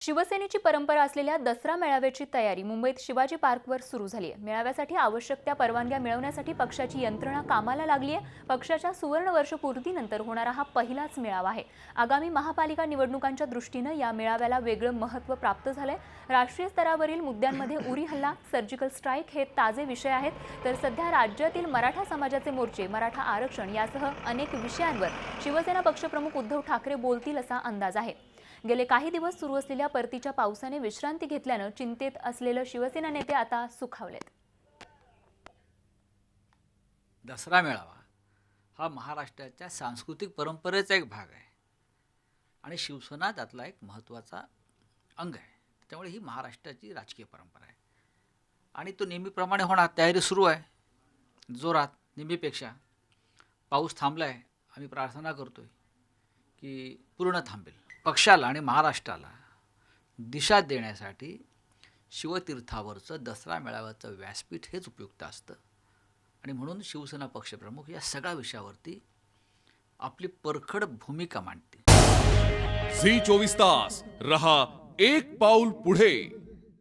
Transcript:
शिवसेनेची परंपरा असलेल्या दसरा मेळाव्याची तयारी मुंबईत शिवाजी पार्कवर सुरू झाली आहे। मेळाव्यासाठी आवश्यक त्या परवानग्या मिळवण्यासाठी पक्षाची यंत्रणा कामाला लागली आहे। पक्षाच्या सुवर्णवर्ष पूर्तीनंतर होणारा हा पहिलाच मेळावा आहे। आगामी महापालिका निवडणुकांच्या दृष्टीने या मेळाव्याला वेगळं महत्त्व प्राप्त झालंय। राष्ट्रीय स्तरावरील मुद्द्यांमध्ये उरी हल्ला, सर्जिकल स्ट्राईक हे ताजे विषय आहेत। तर सध्या राज्यातील मराठा समाजाचे मोर्चे, मराठा आरक्षण यासह अनेक विषयांवर शिवसेना पक्षप्रमुख उद्धव ठाकरे बोलतील असा अंदाज आहे। गेले काही दिवस सुरू असलेल्या परतीच्या पावसाने विश्रांती घेतल्याने चिंतेत असलेले शिवसेना नेते आता सुखावलेत। दसरा मेळावा हा महाराष्ट्राच्या सांस्कृतिक परंपरेचा एक भाग आहे आणि शिवसेना त्यातला एक महत्त्वाचा अंग आहे। त्यामुळे ही महाराष्ट्राची राजकीय परंपरा आहे आणि तो नेहमीप्रमाणे होणार। तयारी सुरू आहे जोरात, नेहमीपेक्षा। पाऊस थांबलाय, आम्ही प्रार्थना करतोय की पूर्ण थांबेल। पक्षाला आणि महाराष्ट्राला दिशा देण्यासाठी शिवतीर्थावरचं दसरा मेळाव्याचं व्यासपीठ हेच उपयुक्त असतं आणि म्हणून शिवसेना पक्षप्रमुख या सगळ्या विषयावरती आपली परखड भूमिका मांडतील। झी 24 तास रहा एक पाऊल पुढे।